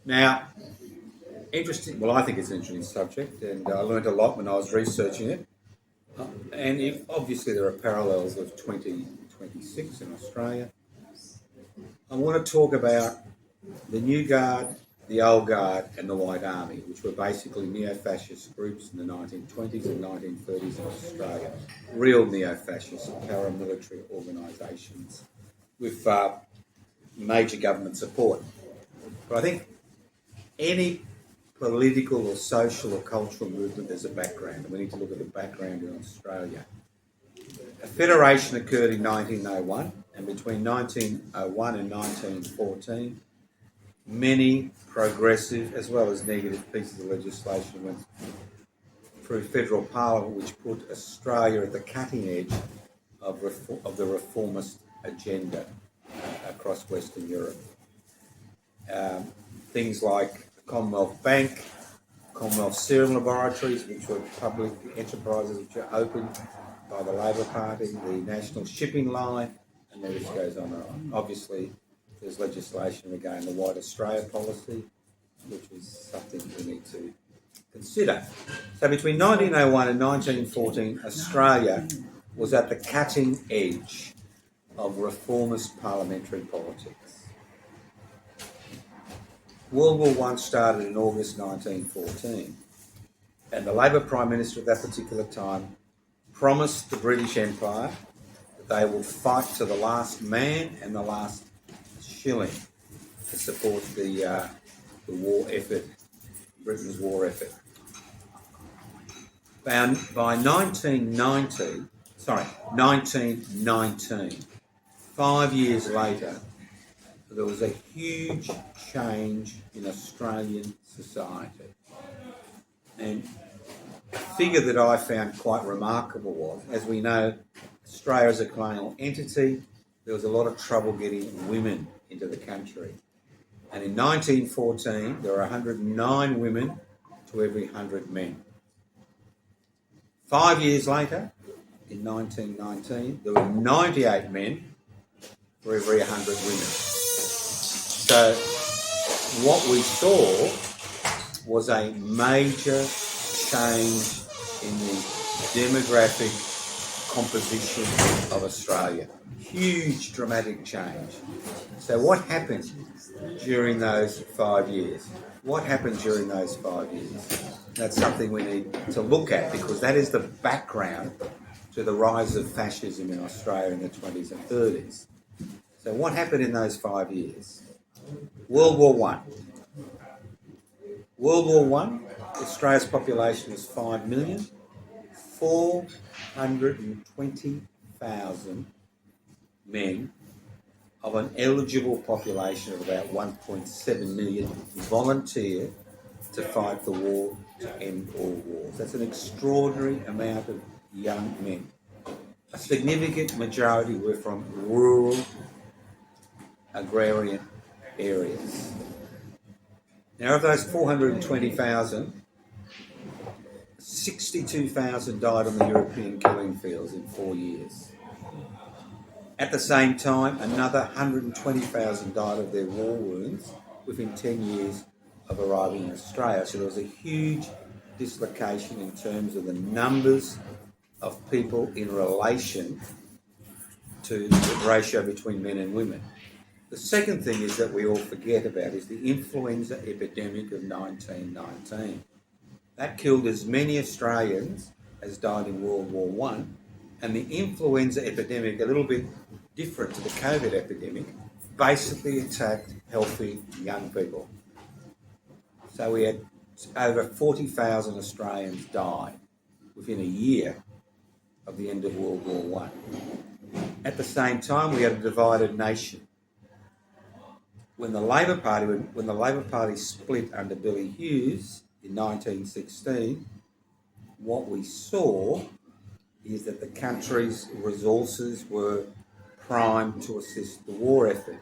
Now, well, I think it's an interesting subject, and I learned a lot when I was researching it. Obviously, there are parallels with 2026 in Australia. I want to talk about the New Guard, the Old Guard, and the White Army, which were basically neo-fascist groups in the 1920s and 1930s in Australia. Real neo-fascist paramilitary organisations with major government support. But I think any political or social or cultural movement, there's a background, and we need to look at the background in Australia. A federation occurred in 1901, and between 1901 and 1914, many progressive as well as negative pieces of legislation went through federal parliament, which put Australia at the cutting edge of the reformist agenda across Western Europe. Things like the Commonwealth Bank, Commonwealth Serum Laboratories, which were public enterprises which were opened by the Labor Party, the National Shipping Line, and the list goes on and on. Obviously, there's legislation regarding the White Australia policy, which is something we need to consider. So between 1901 and 1914, Australia was at the cutting edge of reformist parliamentary politics. World War I started in August 1914, and the Labor Prime Minister at that particular time promised the British Empire that they would fight to the last man and the last shilling to support the war effort, Britain's war effort. By 1919, 5 years later, there was a huge change in Australian society. And a figure that I found quite remarkable was, as we know, Australia is a colonial entity. There was a lot of trouble getting women into the country. And in 1914, there were 109 women to every 100 men. 5 years later, in 1919, there were 98 men for every 100 women. So what we saw was a major change in the demographic composition of Australia. Huge dramatic change. So what happened during those 5 years? What happened during those 5 years? That's something we need to look at, because that is the background to the rise of fascism in Australia in the 20s and 30s. So what happened in those 5 years? World War I. World War I, Australia's population was 5 million. 420,000 men of an eligible population of about 1.7 million volunteered to fight the war to end all wars. That's an extraordinary amount of young men. A significant majority were from rural agrarian areas. Now, of those 420,000, 62,000 died on the European killing fields in 4 years. At the same time, another 120,000 died of their war wounds within 10 years of arriving in Australia. So there was a huge dislocation in terms of the numbers of people in relation to the ratio between men and women. The second thing is that we all forget about is the influenza epidemic of 1919. That killed as many Australians as died in World War I, and the influenza epidemic, a little bit different to the COVID epidemic, basically attacked healthy young people. So we had over 40,000 Australians die within a year of the end of World War I. At the same time, we had a divided nation. When the Labor Party split under Billy Hughes in 1916, what we saw is that the country's resources were primed to assist the war effort.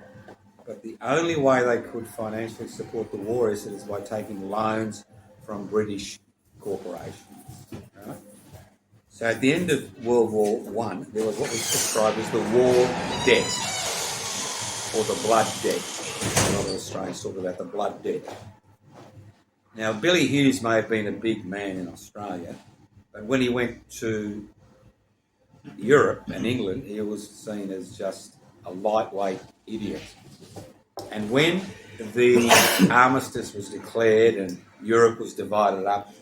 But the only way they could financially support the war effort is by taking loans from British corporations. Right? So at the end of World War I, there was what was described as the war debt. or the blood debt. A lot of Australians talk about the blood debt. Now, Billy Hughes may have been a big man in Australia, but when he went to Europe and England, he was seen as just a lightweight idiot. And when the armistice was declared and Europe was divided up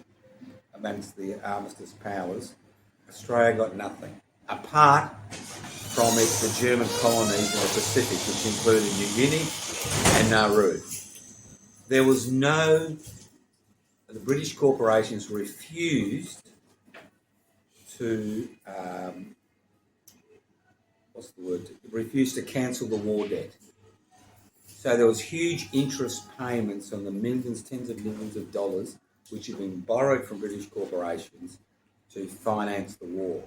amongst the armistice powers, Australia got nothing, apart from the German colonies in the Pacific, which included New Guinea and Nauru. There was the British corporations refused to, refused to cancel the war debt. So there was huge interest payments on the millions, tens of millions of dollars, which had been borrowed from British corporations to finance the war.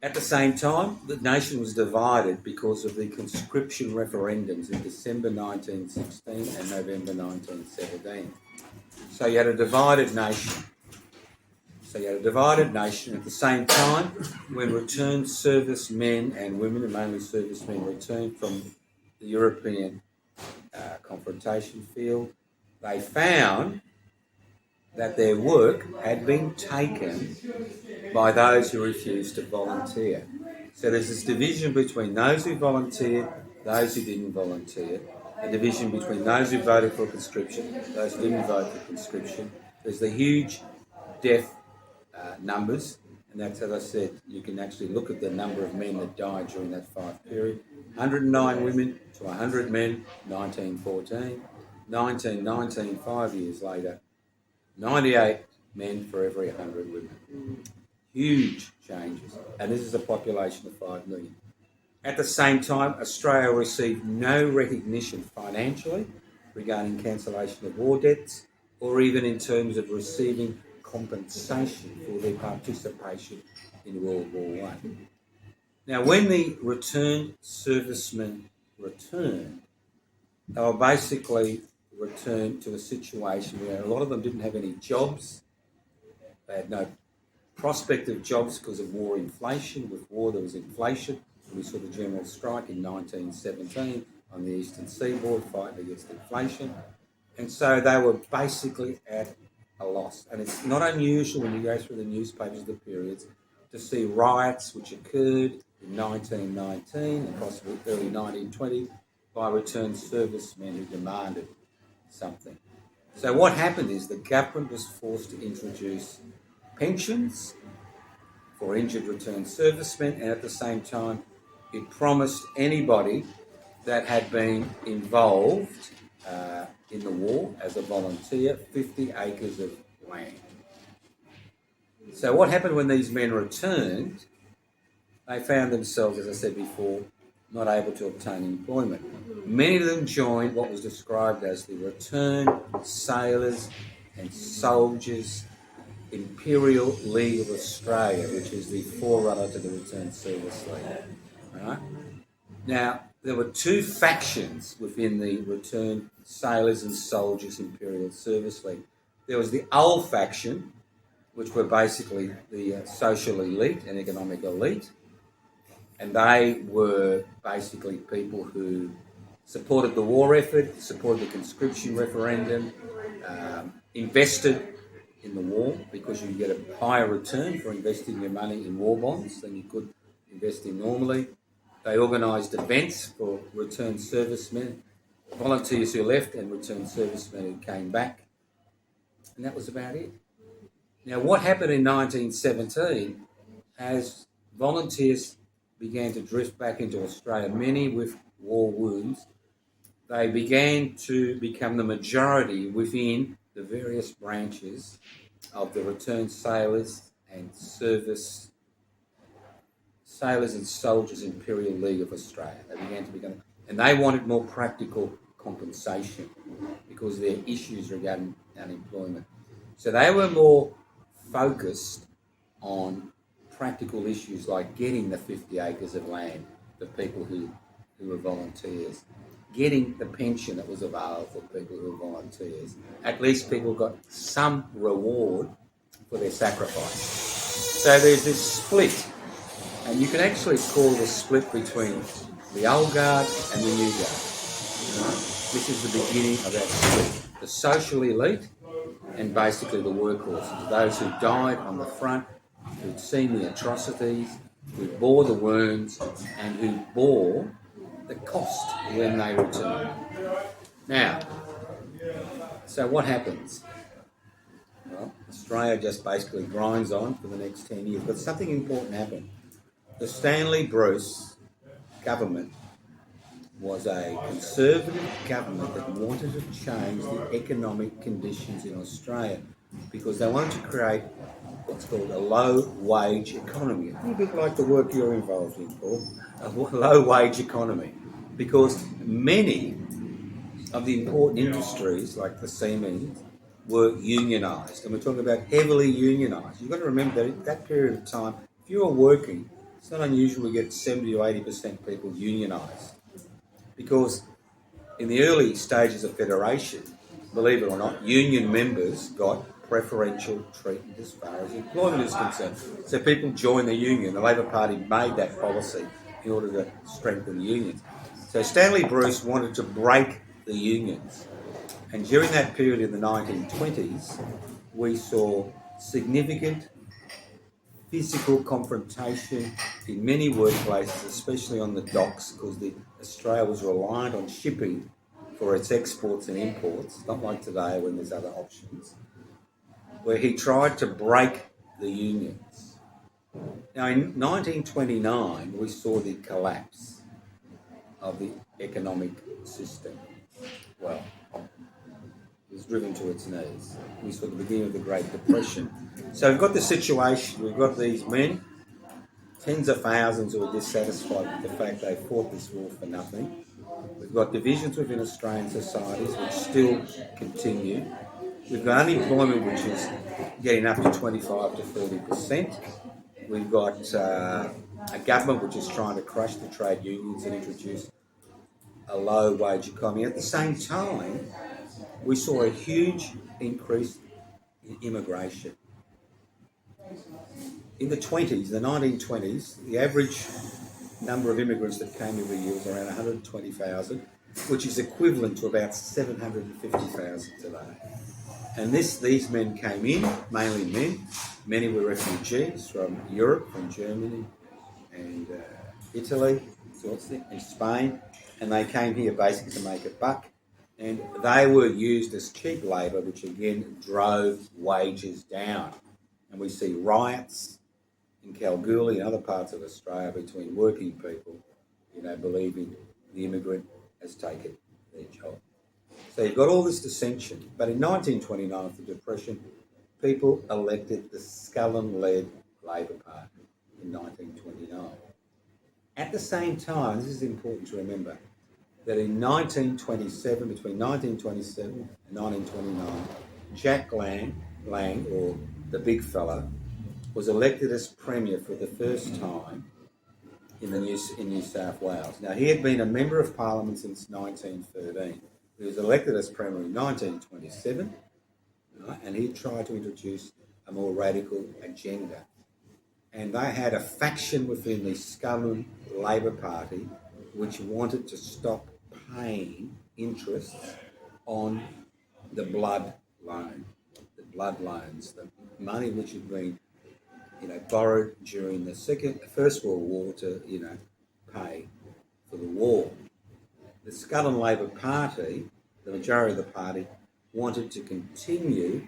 At the same time, the nation was divided because of the conscription referendums in December 1916 and November 1917. So you had a divided nation. At the same time, when returned servicemen and women, and mainly servicemen, returned from the European confrontation field, they found that their work had been taken by those who refused to volunteer. So there's this division between those who volunteered, those who didn't volunteer, a division between those who voted for conscription, those who didn't vote for conscription. There's the huge death numbers, and that's, as I said, you can actually look at the number of men that died during that 5 period. 109 women to 100 men, 1914. 1919, 5 years later, 98 men for every 100 women. Huge changes. And this is a population of 5 million. At the same time, Australia received no recognition financially regarding cancellation of war debts, or even in terms of receiving compensation for their participation in World War I. Now, when the returned servicemen returned, they were basically returned to a situation where a lot of them didn't have any jobs. They had no prospect of jobs because of war inflation. With war, there was inflation. We saw the general strike in 1917 on the eastern seaboard fighting against inflation. And so they were basically at a loss. And it's not unusual when you go through the newspapers of the periods to see riots which occurred in 1919 and possibly early 1920 by returned servicemen who demanded something. So what happened is the government was forced to introduce pensions for injured returned servicemen, and at the same time it promised anybody that had been involved in the war as a volunteer 50 acres of land. So what happened when these men returned? They found themselves, as I said before, not able to obtain employment. Many of them joined what was described as the Returned Sailors and Soldiers Imperial League of Australia, which is the forerunner to the Returned Service League. Right? Now, there were two factions within the Returned Sailors and Soldiers Imperial Service League. There was the old faction, which were basically the social elite and economic elite, and they were basically people who supported the war effort, supported the conscription referendum, invested in the war because you get a higher return for investing your money in war bonds than you could invest in normally. They organised events for returned servicemen, volunteers who left and returned servicemen who came back, and that was about it. Now, what happened in 1917 as volunteers began to drift back into Australia, many with war wounds, they began to become the majority within the various branches of the Returned Sailors and Soldiers Imperial League of Australia. They began to become, and they wanted more practical compensation because of their issues regarding unemployment. So they were more focused on practical issues like getting the 50 acres of land for people who were volunteers, getting the pension that was available for people who were volunteers. At least people got some reward for their sacrifice. So there's this split, and you can actually call the split between the old guard and the new guard. This is the beginning of that split. The social elite and basically the workhorses, those who died on the front, who'd seen the atrocities, who bore the wounds, and who bore the cost when they returned. Now, so what happens? Well, Australia just basically grinds on for the next 10 years, but something important happened. The Stanley Bruce government was a conservative government that wanted to change the economic conditions in Australia because they wanted to create what's called a low-wage economy. A little bit like the work you're involved in, Paul, a low-wage economy, because many of the important industries, like the cement, were unionised, and we're talking about heavily unionised. You've got to remember that at that period of time, if you were working, it's not unusual to get 70 or 80% people unionised. Because in the early stages of federation, believe it or not, union members got preferential treatment as far as employment is concerned. So people joined the union. The Labor Party made that policy in order to strengthen the unions. So Stanley Bruce wanted to break the unions. And during that period in the 1920s, we saw significant physical confrontation in many workplaces, especially on the docks, because Australia was reliant on shipping for its exports and imports, not like today when there's other options, where he tried to break the unions. Now, in 1929, we saw the collapse of the economic system. Well, it was driven to its knees. We saw the beginning of the Great Depression. So we've got the situation, we've got these men, tens of thousands who are dissatisfied with the fact they fought this war for nothing. We've got divisions within Australian societies which still continue. We've got unemployment which is getting up to 25 to 30%. We've got a government which is trying to crush the trade unions and introduce a low-wage economy. At the same time, we saw a huge increase in immigration. In the 1920s, the average number of immigrants that came every year was around 120,000, which is equivalent to about 750,000 today. And these men came in, mainly men. Many were refugees from Europe, from Germany and Italy, and Spain, and they came here basically to make a buck. And they were used as cheap labour, which again drove wages down. And we see riots in Kalgoorlie and other parts of Australia between working people, believing the immigrant has taken their job. So you've got all this dissension. But in 1929, after the Depression, people elected the Scullin-led Labor Party in 1929. At the same time, this is important to remember, that in 1927, between 1927 and 1929, Jack Lang, or the big fella, was elected as Premier for the first time in New South Wales. Now, he had been a Member of Parliament since 1913. He was elected as Premier in 1927, and he tried to introduce a more radical agenda. And they had a faction within the Scullin Labor Party which wanted to stop paying interest on the blood loans, the money which had been, borrowed during the First World War to, pay for the war. The Scullin Labor Party, the majority of the party, wanted to continue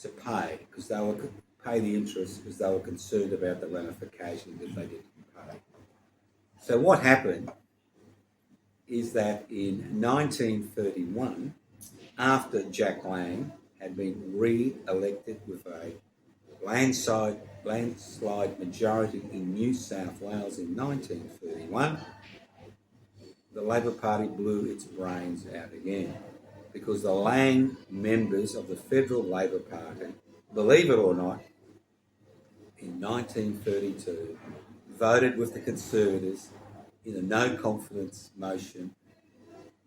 to pay because they were pay the interest because they were concerned about the ramifications if they didn't pay. So what happened is that in 1931, after Jack Lang had been re-elected with a landslide majority in New South Wales in 1931, the Labor Party blew its brains out again because the Lang members of the Federal Labor Party, believe it or not, in 1932 voted with the Conservatives in a no-confidence motion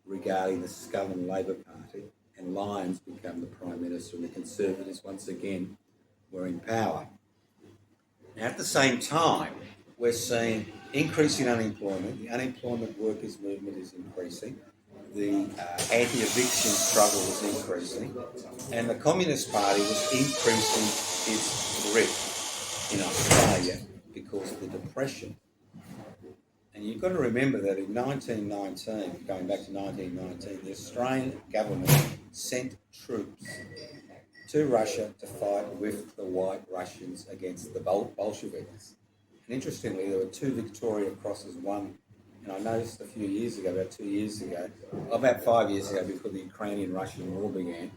regarding the Scullin Labor Party, and Lyons became the Prime Minister and the Conservatives once again were in power. Now, at the same time, we're seeing increasing unemployment. The unemployment workers movement is increasing. The anti-eviction struggle was increasing. And the Communist Party was increasing its grip in Australia because of the Depression. And you've got to remember that in 1919, going back to 1919, the Australian government sent troops to Russia to fight with the White Russians against the Bolsheviks. And interestingly, there were two Victoria Crosses, one, and I noticed a few years ago, about 2 years ago, about 5 years ago, before the Ukrainian-Russian war began,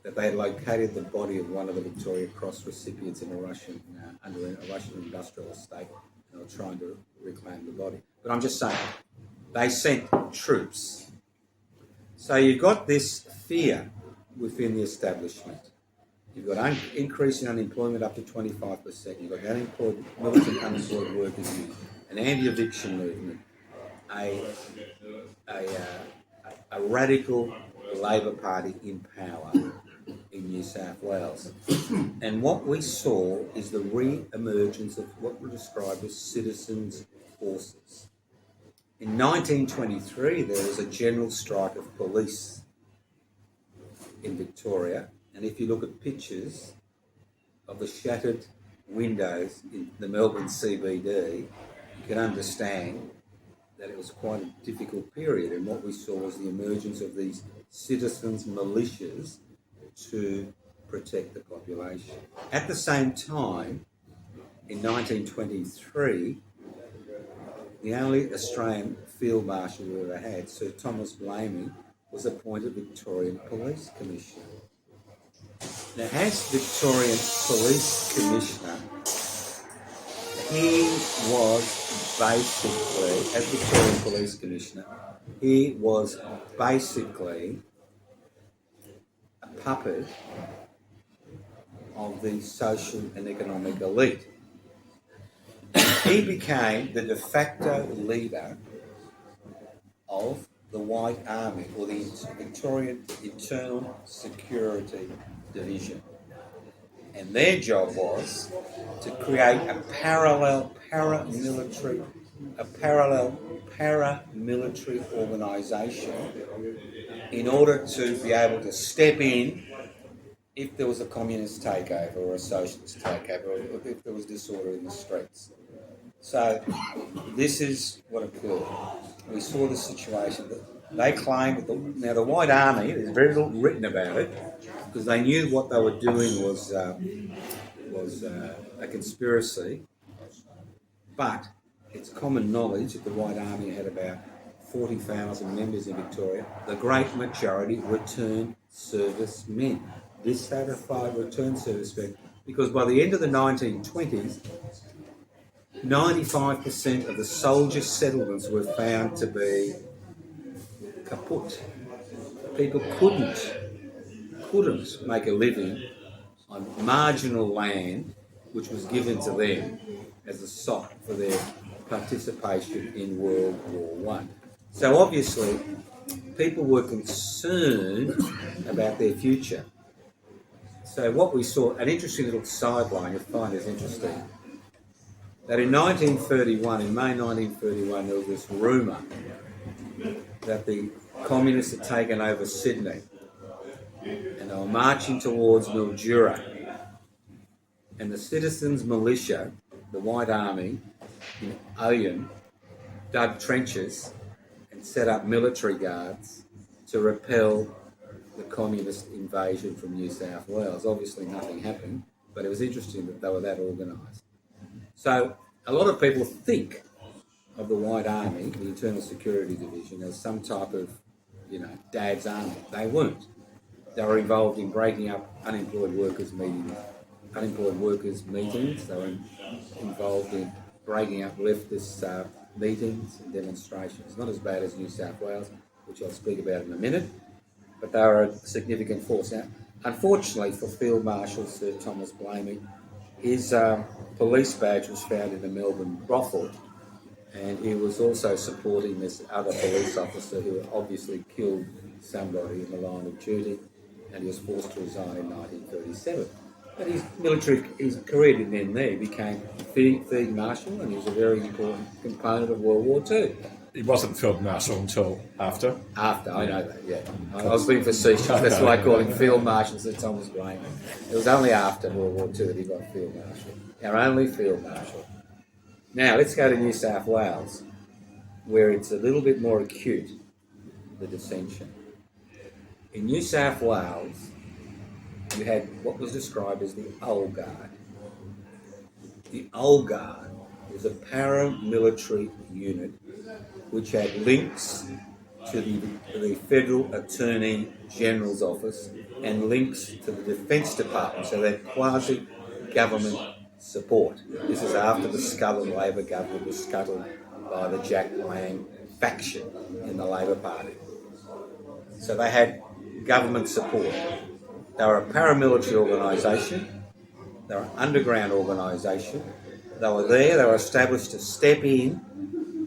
that they had located the body of one of the Victoria Cross recipients in a Russian, under a Russian industrial estate. They were trying to reclaim the body. But I'm just saying, they sent troops. So you've got this fear within the establishment. You've got increase in unemployment up to 25%. You've got the militant unemployed workers union, an anti-eviction movement, a radical Labor Party in power in New South Wales. And what we saw is the re-emergence of what were described as citizens' forces. In 1923, there was a general strike of police in Victoria. And if you look at pictures of the shattered windows in the Melbourne CBD, you can understand that it was quite a difficult period. And what we saw was the emergence of these citizens' militias to protect the population. At the same time, in 1923, the only Australian Field Marshal we ever had, Sir Thomas Blamey, was appointed Victorian Police Commissioner. Now, as Victorian Police Commissioner, he was basically, as Victorian Police Commissioner, he was basically a puppet of the social and economic elite. He became the de facto leader of the White Army, or the Victorian Internal Security Division. And their job was to create a parallel paramilitary organisation in order to be able to step in if there was a communist takeover or a socialist takeover, or if there was disorder in the streets. So this is what occurred. We saw the situation that they claimed that the White Army, there's very little written about it, because they knew what they were doing was a conspiracy. But it's common knowledge that the White Army had about 40,000 members in Victoria. The great majority returned servicemen. Dissatisfied returned servicemen, because by the end of the 1920s, 95% of the soldier settlements were found to be kaput. People couldn't make a living on marginal land which was given to them as a sop for their participation in World War I. So obviously, people were concerned about their future. So what we saw, an interesting little sideline you'll find is interesting, that in 1931, in May 1931, there was this rumour that the communists had taken over Sydney and they were marching towards Mildura. And the citizens' militia, the White Army in Oyen, dug trenches and set up military guards to repel the communist invasion from New South Wales. Obviously nothing happened, but it was interesting that they were that organised. So a lot of people think of the White Army, the Internal Security Division, as some type of, dad's army. They weren't. They were involved in breaking up unemployed workers' meetings. They were involved in breaking up leftist meetings and demonstrations. Not as bad as New South Wales, which I'll speak about in a minute, but they were a significant force. Now, unfortunately for Field Marshal Sir Thomas Blamey, his police badge was found in the Melbourne brothel, and he was also supporting this other police officer who obviously killed somebody in the line of duty, and he was forced to resign in 1937. But his career didn't end there. He became Field Marshal, and he was a very important component of World War II. He wasn't Field Marshal until after. After, I know that, yeah. I was being facetious. That's why I call him Field Marshal, Sir Thomas Graham. It was only after World War II that he got Field Marshal. Our only Field Marshal. Now, let's go to New South Wales, where it's a little bit more acute, the dissension. In New South Wales, you had what was described as the Old Guard. The Old Guard was a paramilitary unit which had links to the Federal Attorney General's office and links to the Defence Department, so they had quasi-government support. This is after the scuttled Labor government was scuttled by the Jack Lang faction in the Labor Party. So they had government support. They were a paramilitary organisation. They were an underground organisation. They were established to step in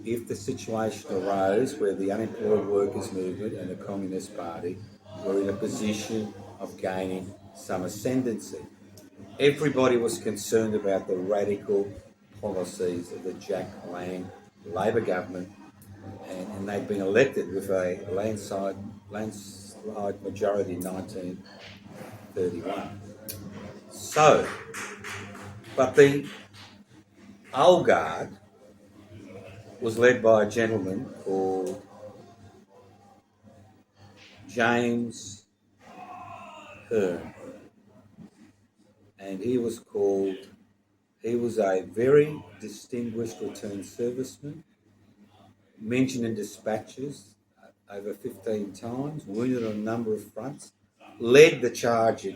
if the situation arose where the unemployed workers' movement and the Communist Party were in a position of gaining some ascendancy. Everybody was concerned about the radical policies of the Jack Lang Labor government, and they'd been elected with a landslide majority in 1931. So, but the Old Guard was led by a gentleman called James Hearn. And he was a very distinguished returned serviceman, mentioned in dispatches over 15 times, wounded on a number of fronts, led the charge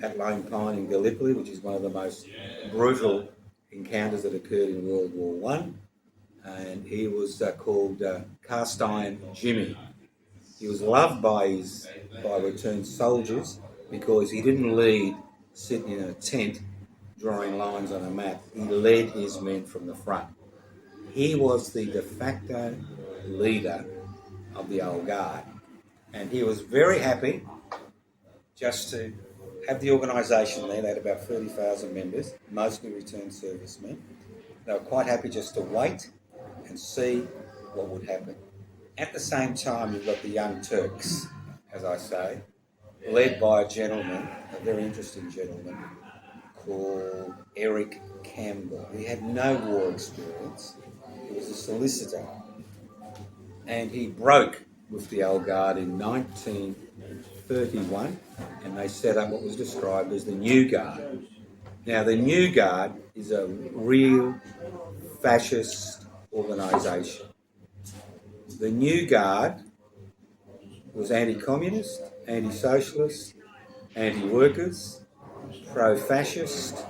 at Lone Pine in Gallipoli, which is one of the most brutal encounters that occurred in World War I. And he was called Cast Iron Jimmy. He was loved by returned soldiers because he didn't lead sitting in a tent drawing lines on a map. He led his men from the front. He was the de facto leader of the Old Guard. And he was very happy just to have the organisation there. They had about 30,000 members, mostly returned servicemen. They were quite happy just to wait and see what would happen. At the same time, you've got the Young Turks, as I say, led by a gentleman, a very interesting gentleman, called Eric Campbell. He had no war experience. He was a solicitor. And he broke with the Old Guard in 1931, and they set up what was described as the New Guard. Now, the New Guard is a real fascist organisation. The New Guard was anti-communist, anti-socialist, anti-workers, pro-fascist.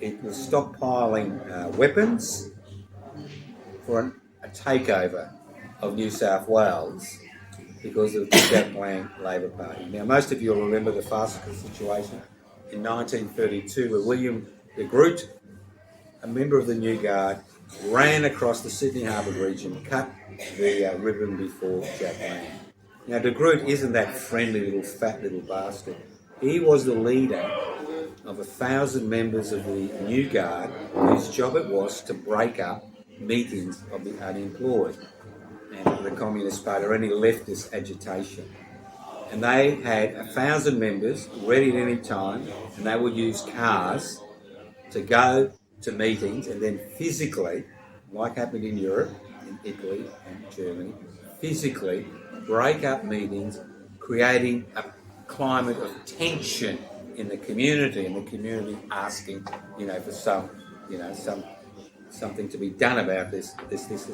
It was stockpiling weapons for a takeover of New South Wales because of the Jack Lang Labor Party. Now, most of you will remember the farcical situation in 1932 where William de Groot, a member of the New Guard, ran across the Sydney Harbour region, cut the ribbon before Jack Lang. Now, de Groot isn't that friendly little fat little bastard. He was the leader of 1,000 members of the New Guard whose job it was to break up meetings of the unemployed and of the Communist Party or any leftist agitation. And they had 1,000 members ready at any time, and they would use cars to go to meetings and then physically, like happened in Europe, in Italy and Germany, physically break up meetings, creating a climate of tension in the community, and the community asking, for something to be done about this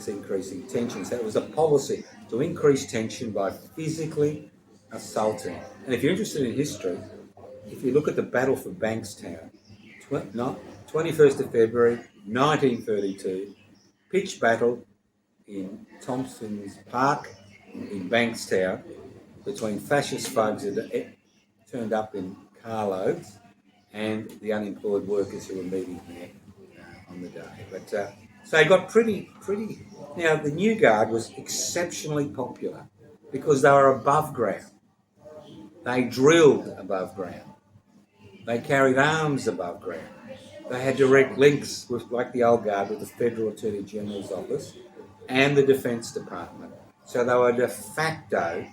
increasing tension. So it was a policy to increase tension by physically assaulting. And if you're interested in history, if you look at the Battle for Bankstown, 21st of February 1932, pitched battle in Thompson's Park in Bankstown between fascist thugs that turned up in carloads and the unemployed workers who were meeting there on the day. But so it got pretty. Now, the New Guard was exceptionally popular because they were above ground. They drilled above ground. They carried arms above ground. They had direct links with, like the old guard, with the Federal Attorney General's office and the Defence Department. So they were de facto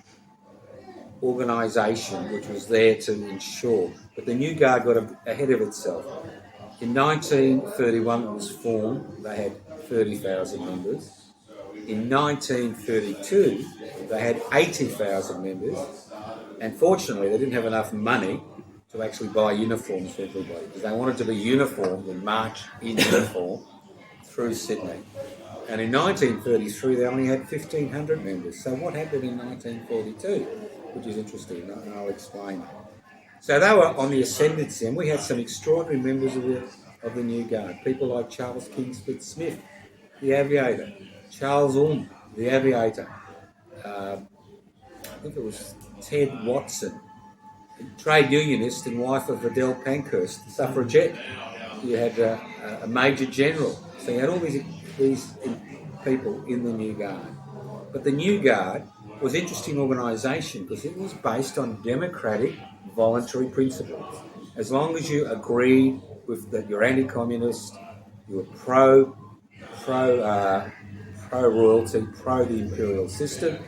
organisation which was there to ensure. But the new guard got ahead of itself. In 1931 it was formed, they had 30,000 members. In 1932 they had 80,000 members, and fortunately they didn't have enough money to actually buy uniforms for everybody, because they wanted to be uniformed and march in uniform through Sydney. And in 1933 they only had 1,500 members. So what happened in 1942, which is interesting, and I'll explain that. So they were on the ascendancy, and we had some extraordinary members of the New Guard. People like Charles Kingsford Smith, the aviator, Charles Ulm, the aviator. I think it was Ted Watson, trade unionist and wife of Adele Pankhurst, the suffragette. You had a major general. So you had all these people in the New Guard. But the New Guard was an interesting organisation because it was based on democratic, voluntary principles. As long as you agreed with that you're anti-communist, you were pro-royalty, pro the imperial system.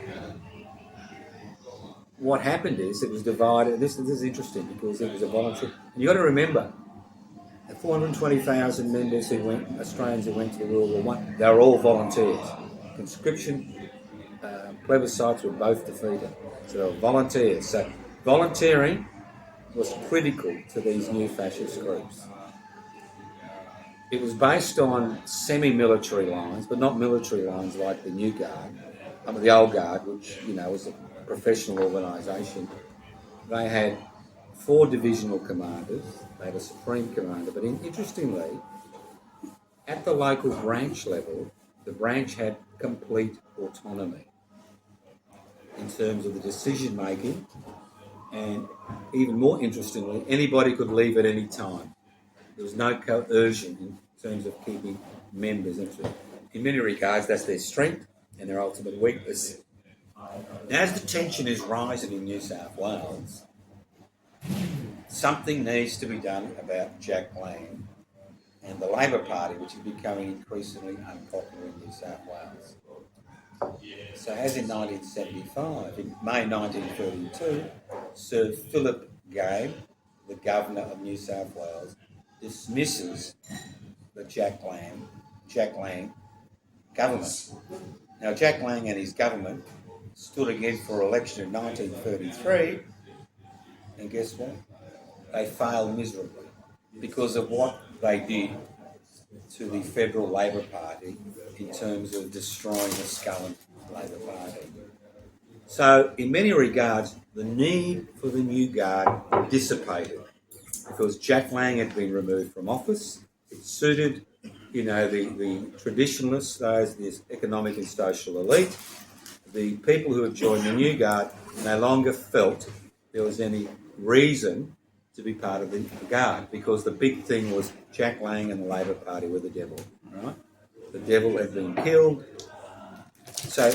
What happened is it was divided. This is interesting because it was a voluntary. And you've got to remember, the 420,000 members Australians who went to the World War I, they were all volunteers. Conscription, plebiscites were both defeated. So they were volunteers. So volunteering was critical to these new fascist groups. It was based on semi-military lines, but not military lines like the New Guard, the Old Guard, which was a professional organisation. They had 4 divisional commanders. They had a supreme commander. But interestingly, at the local branch level, the branch had complete autonomy in terms of the decision making, and even more interestingly, anybody could leave at any time. There was no coercion in terms of keeping members interested. In many regards, that's their strength and their ultimate weakness. Now, as the tension is rising in New South Wales, something needs to be done about Jack Lang and the Labor Party, which is becoming increasingly unpopular in New South Wales. So as in 1975, in May 1932, Sir Philip Game, the Governor of New South Wales, dismisses the Jack Lang government. Now, Jack Lang and his government stood again for election in 1933, and guess what? They failed miserably because of what they did to the Federal Labor Party in terms of destroying the Scullin Labor Party. So, in many regards, the need for the New Guard dissipated because Jack Lang had been removed from office. It suited, the traditionalists, those, the economic and social elite. The people who had joined the New Guard no longer felt there was any reason to be part of the Guard, because the big thing was Jack Lang and the Labor Party were the devil, right? The devil had been killed. So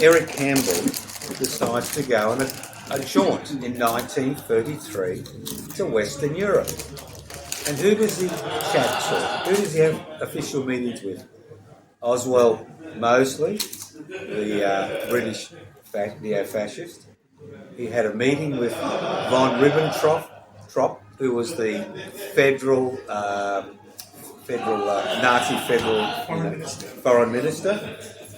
Eric Campbell decides to go on a jaunt in 1933 to Western Europe. And who does he chat to? Who does he have official meetings with? Oswald Mosley, the British fascist. He had a meeting with von Ribbentrop, who was the Nazi foreign minister.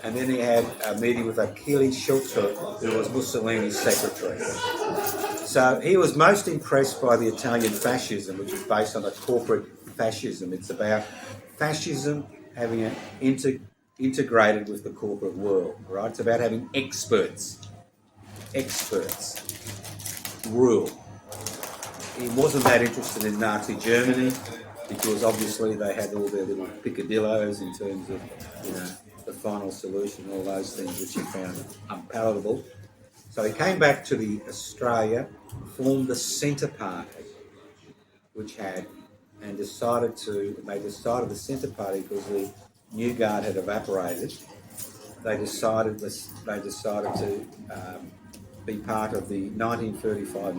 And then he had a meeting with Achille Schulter, who was Mussolini's secretary. So he was most impressed by the Italian fascism, which is based on a corporate fascism. It's about fascism having an integrated with the corporate world, right? It's about having experts rule. He wasn't that interested in Nazi Germany because obviously they had all their little picadillos in terms of, the final solution, all those things which he found unpalatable. So he came back to Australia, formed the Centre Party, they decided the Centre Party because the New Guard had evaporated. they decided to be part of the 1935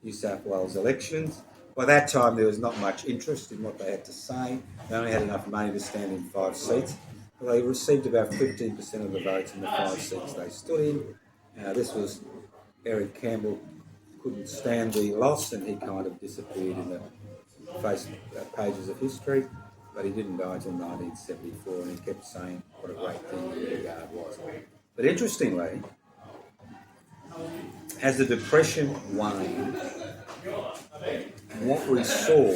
New South Wales elections. By that time, there was not much interest in what they had to say. They only had enough money to stand in 5 seats. But they received about 15% of the votes in the 5 seats they stood in. This was Eric Campbell couldn't stand the loss, and he kind of disappeared in the pages of history. But he didn't die until 1974, and he kept saying what a great thing the rear guard was. But interestingly, as the Depression waned, what we saw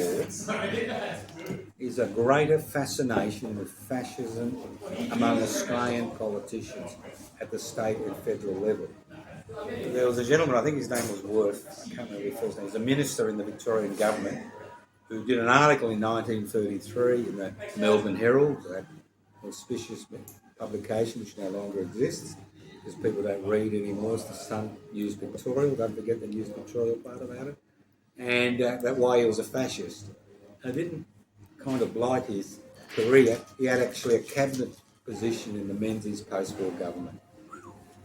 is a greater fascination with fascism among Australian politicians at the state and federal level. There was a gentleman, I think his name was Worth, I can't remember his first name, he was a minister in the Victorian government who did an article in 1933 in the Melbourne Herald, that auspicious publication which no longer exists because people don't read anymore. It's the Sun News Pictorial, don't forget the News Pictorial part about it. And that why he was a fascist. I didn't kind of blight his career. He had actually a cabinet position in the Menzies post-war government.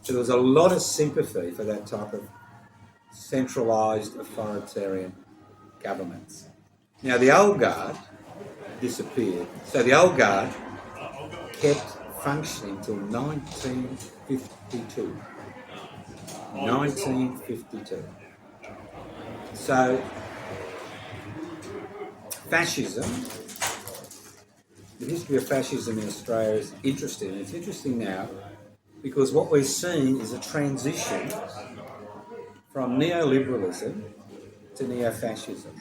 So there was a lot of sympathy for that type of centralised authoritarian governments. Now the old guard disappeared. So the old guard kept functioning until 1952. 1952. So fascism, the history of fascism in Australia is interesting. It's interesting now because what we're seeing is a transition from neoliberalism to neo-fascism.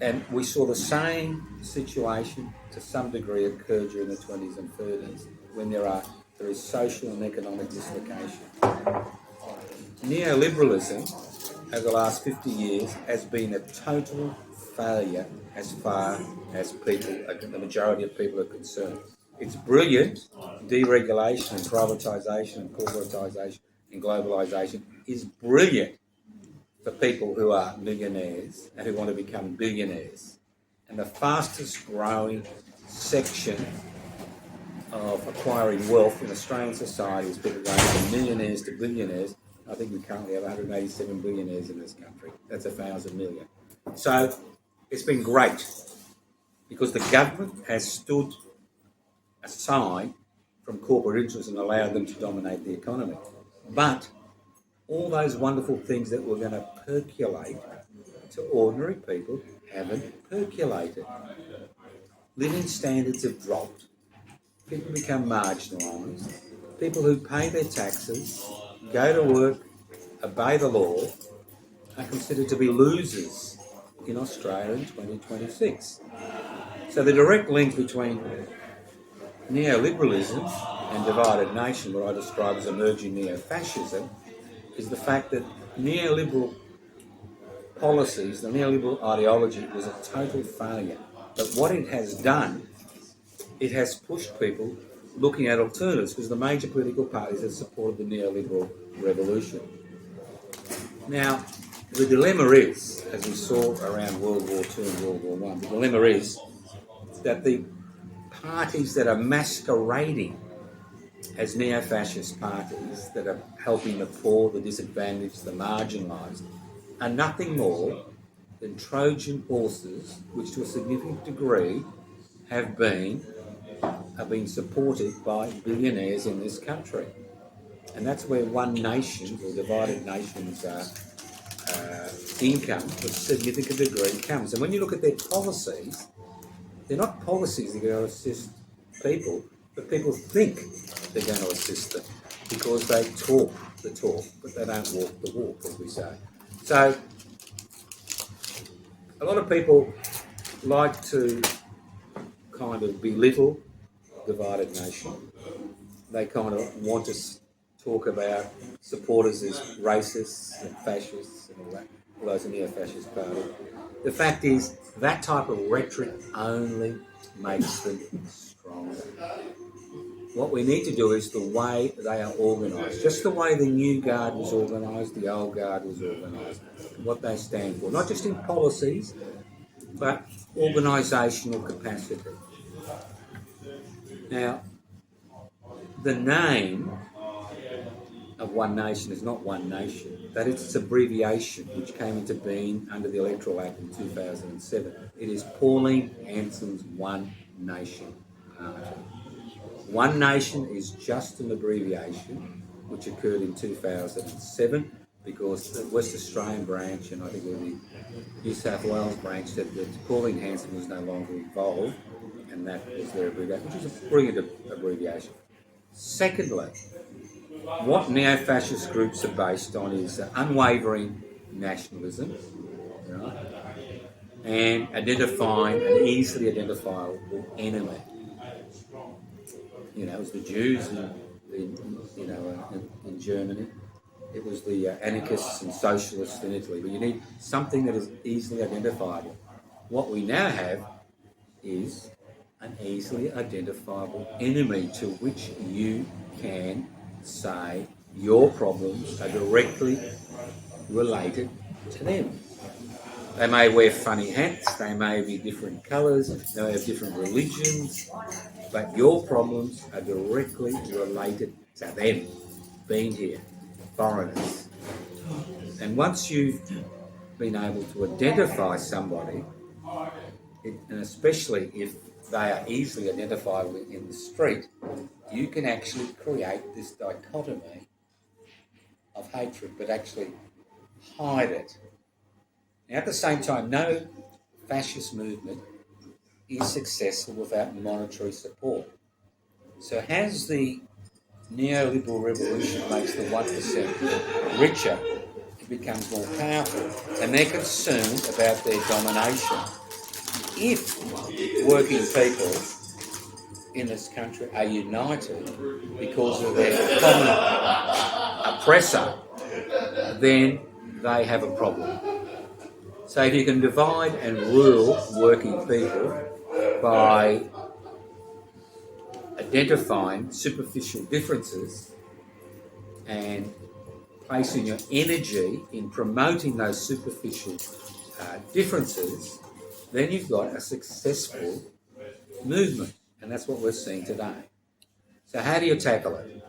And we saw the same situation to some degree occur during the 20s and 30s when there is social and economic dislocation. Neoliberalism over the last 50 years has been a total failure as far as the majority of people are concerned. It's brilliant. Deregulation and privatisation and corporatisation and globalisation is brilliant for people who are millionaires and who want to become billionaires. And the fastest growing section of acquiring wealth in Australian society is people going from millionaires to billionaires. I think we currently have 187 billionaires in this country. That's 1,000 million. So it's been great because the government has stood aside from corporate interests and allowed them to dominate the economy. But all those wonderful things that were going to percolate to ordinary people haven't percolated. Living standards have dropped. People become marginalised. People who pay their taxes, go to work, obey the law, are considered to be losers in Australia in 2026. So the direct link between neoliberalism and divided nation, what I describe as emerging neo-fascism, is the fact that neoliberal policies, the neoliberal ideology was a total failure. But what it has done, it has pushed people looking at alternatives because the major political parties have supported the neoliberal revolution. Now, the dilemma is, as we saw around World War II and World War I, the dilemma is that the parties that are masquerading as neo-fascist parties that are helping the poor, the disadvantaged, the marginalised, are nothing more than Trojan horses which to a significant degree have been supported by billionaires in this country. And that's where one nation or divided nations income to a significant degree comes. And when you look at their policies, they're not policies that are going to assist people, but people think they're going to assist them because they talk the talk, but they don't walk the walk, as we say. So a lot of people like to kind of belittle divided nation. They kind of want to talk about supporters as racists and fascists and all that, all those neo-fascist parties. The fact is, that type of rhetoric only makes them stronger. What we need to do is the way they are organised, just the way the new guard was organised, the old guard was organised, what they stand for, not just in policies, but organisational capacity. Now, the name of One Nation is not One Nation, that is its abbreviation, which came into being under the Electoral Act in 2007. It is Pauline Hanson's One Nation Party. One Nation is just an abbreviation which occurred in 2007 because the West Australian branch and I think the New South Wales branch said that Pauline Hanson was no longer involved, and that was their abbreviation, which is a brilliant abbreviation. Secondly, what neo-fascist groups are based on is unwavering nationalism, right, and identifying an easily identifiable enemy. You know, it was the Jews in Germany. It was the anarchists and socialists in Italy. But you need something that is easily identifiable. What we now have is an easily identifiable enemy to which you can say your problems are directly related to them. They may wear funny hats, they may be different colours, they may have different religions, but your problems are directly related to them being here, foreigners. And once you've been able to identify somebody, and especially if they are easily identifiable in the street, you can actually create this dichotomy of hatred, but actually hide it. Now, at the same time, no fascist movement is successful without monetary support. So as the neoliberal revolution makes the 1% richer, it becomes more powerful, and they're concerned about their domination. If working people in this country are united because of their common oppressor, then they have a problem. So if you can divide and rule working people by identifying superficial differences and placing your energy in promoting those superficial differences, then you've got a successful movement. And that's what we're seeing today. So how do you tackle it?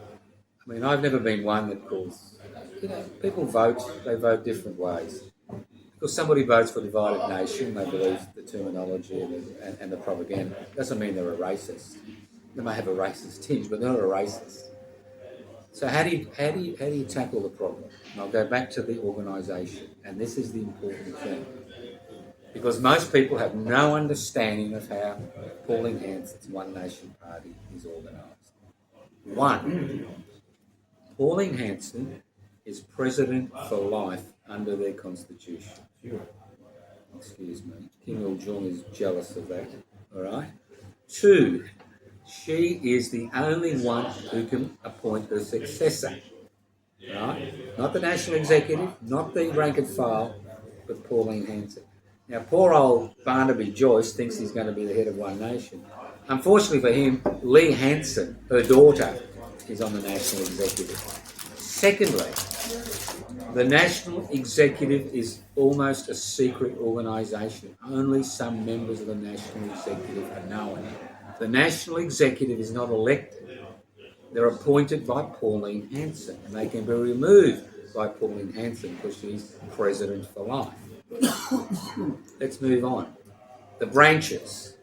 I mean, I've never been one that calls, people vote, they vote different ways. Because somebody votes for divided nation, they believe the terminology and the propaganda. Doesn't mean they're a racist. They may have a racist tinge, but they're not a racist. So how do you tackle the problem? And I'll go back to the organisation, and this is the important thing, because most people have no understanding of how Pauline Hanson's One Nation Party is organised. One, Pauline Hanson is president for life under their constitution. Excuse me. Kim Il-jung is jealous of that. All right. Two, she is the only one who can appoint her successor. Right? Not the National Executive, not the rank and file, but Pauline Hanson. Now, poor old Barnaby Joyce thinks he's going to be the head of One Nation. Unfortunately for him, Lee Hanson, her daughter, is on the National Executive. Secondly, the National Executive is almost a secret organisation. Only some members of the National Executive are known. The National Executive is not elected. They're appointed by Pauline Hanson, and they can be removed by Pauline Hanson because she's president for life. Let's move on. The branches.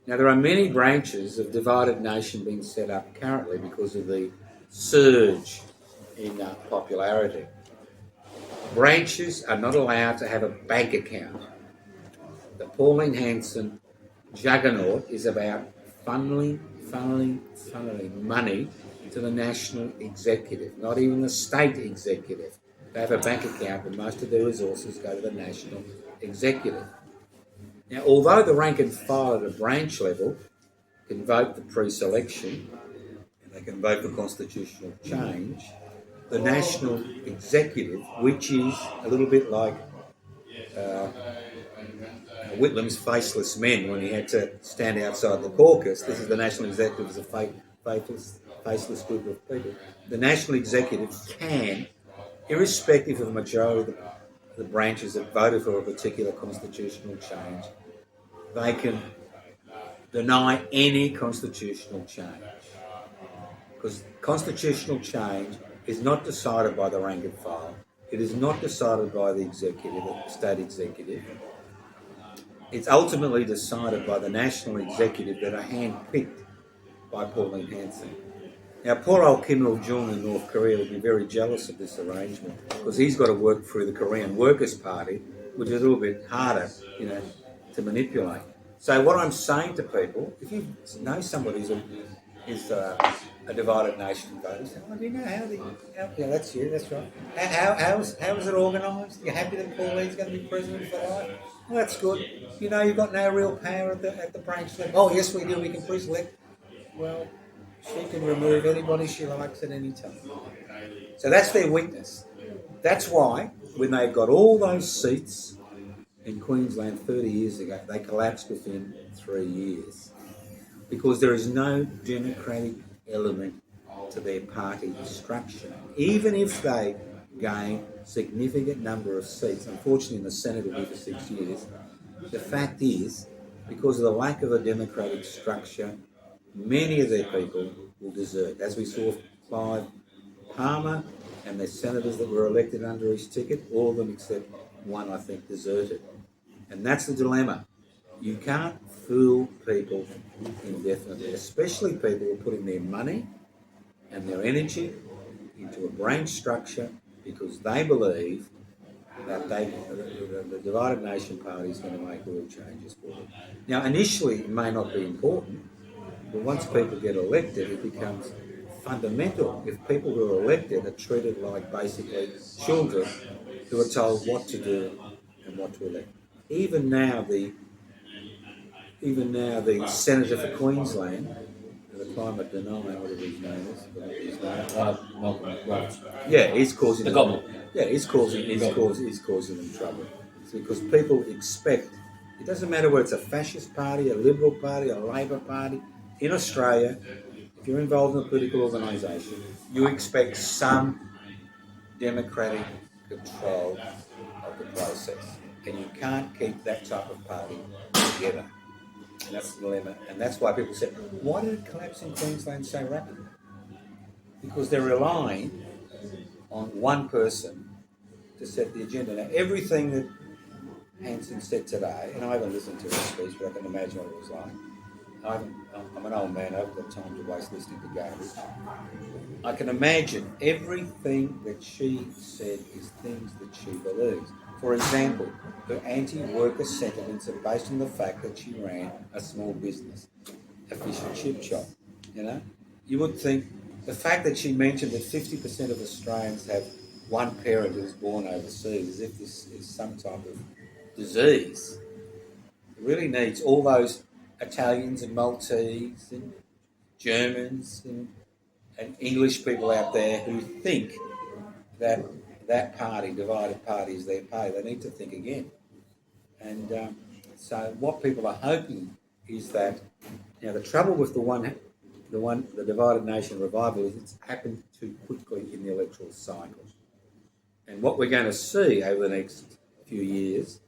Now, there are many branches of divided nation being set up currently because of the surge in popularity. Branches are not allowed to have a bank account. The Pauline Hanson juggernaut is about funneling money to the National Executive, not even the State Executive. They have a bank account, but most of their resources go to the National Executive. Now, although the rank and file at a branch level can vote for pre-selection, and they can vote for constitutional change, the National Executive, which is a little bit like Whitlam's Faceless Men when he had to stand outside the caucus. This is the National Executive as a faceless group of people. The National Executive can, irrespective of the majority of the branches that voted for a particular constitutional change, they can deny any constitutional change. because constitutional change is not decided by the rank and file. It is not decided by the executive, the state executive. It's ultimately decided by the national executive that are handpicked by Pauline Hanson. Now, poor old Kim Il-jung in North Korea will be very jealous of this arrangement because he's got to work through the Korean Workers' Party, which is a little bit harder, to manipulate. So what I'm saying to people, if you know somebody is a divided nation voter, say, do you know yeah, that's you, that's right. How is it organised? You're happy that Pauline's going to be president for life? Well, that's good. You've got no real power at the branch level. Oh, yes, we do. We can pre-select. Well, she can remove anybody she likes at any time. So that's their weakness. That's why when they got all those seats in Queensland 30 years ago, they collapsed within 3 years because there is no democratic element to their party structure. Even if they gain significant number of seats, unfortunately in the Senate will be for 6 years, the fact is, because of the lack of a democratic structure, many of their people will desert. As we saw Clive Palmer and the senators that were elected under his ticket, all of them except one, I think, deserted. And that's the dilemma. You can't fool people indefinitely, especially people who are putting their money and their energy into a branch structure because they believe that the divided nation party is going to make real changes for them. Now, initially, it may not be important, but once people get elected, it becomes fundamental. If people who are elected are treated like basically children who are told what to do and what to elect. Even now, the senator for Queensland, the climate denier, whatever his name is, Malcolm. yeah, he's causing The Gobble. Yeah, he's causing them trouble. It's because people expect. It doesn't matter whether it's a fascist party, a liberal party, a Labor party. In Australia, if you're involved in a political organisation, you expect some democratic control of the process, and you can't keep that type of party together. And that's the dilemma, and that's why people say, why did it collapse in Queensland so rapidly? Because they're relying on one person to set the agenda. Now, everything that Hanson said today, and I haven't listened to his speech, but I can imagine what it was like. I'm an old man, I haven't got time to waste listening to garbage. I can imagine everything that she said is things that she believes. For example, her anti-worker sentiments are based on the fact that she ran a small business, a fish and chip shop. You would think the fact that she mentioned that 50% of Australians have one parent who was born overseas, as if this is some type of disease. It really needs all those Italians and Maltese and Germans and English people out there who think that party, divided party, is their party. They need to think again. And so what people are hoping is that, the trouble with the divided nation revival is it's happened too quickly in the electoral cycle. And what we're going to see over the next few years,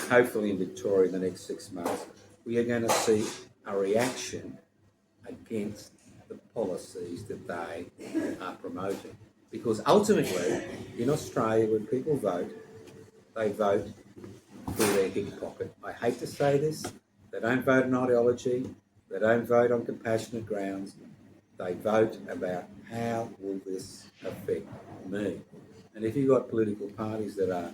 hopefully in Victoria in the next 6 months, we are going to see a reaction against the policies that they are promoting. Because ultimately, in Australia, when people vote, they vote through their hip pocket. I hate to say this, they don't vote on ideology, they don't vote on compassionate grounds, they vote about how will this affect me. And if you've got political parties that are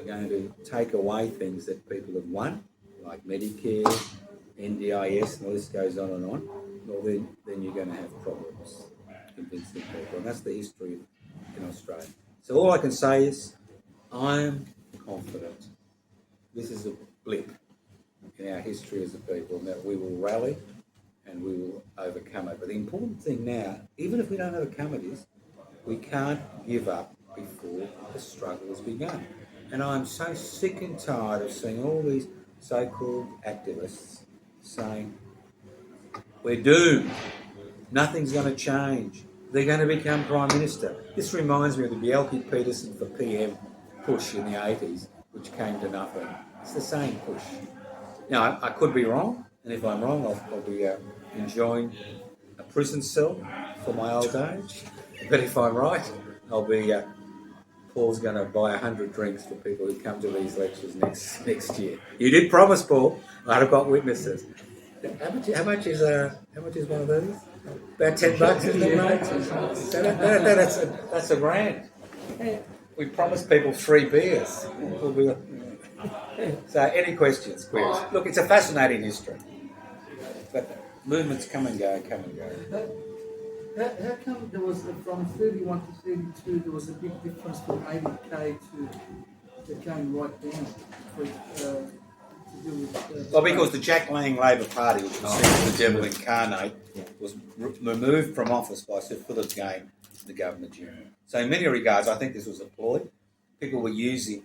going to take away things that people have won, like Medicare, NDIS, and the list goes on and on, well then you're going to have problems convincing people. And that's the history in Australia. So all I can say is I am confident this is a blip in our history as a people, and that we will rally and we will overcome it. But the important thing now, even if we don't overcome it, is we can't give up before the struggle has begun. And I'm so sick and tired of seeing all these so-called activists saying, we're doomed, nothing's going to change, they're going to become Prime Minister. This reminds me of the Bjelke-Petersen for PM push in the 80s, which came to nothing. It's the same push. Now, I could be wrong, and if I'm wrong, I'll be enjoying a prison cell for my old age. But if I'm right, I'll be. Paul's going to buy 100 drinks for people who come to these lectures next year. You did promise, Paul. I've got witnesses. How much is one of these? About $10, isn't it, mate? That's a grand. We promised people 3 beers. So, any questions, queries? Look, it's a fascinating history. But movements come and go. How come there was from 31 to 32 there was a big difference from 80k to going right down to do with? Well, because the Jack Lang Labor Party, which was seen as the devil incarnate, was removed from office by Sir Philip Game, the Governor General. So, in many regards, I think this was a ploy. People were using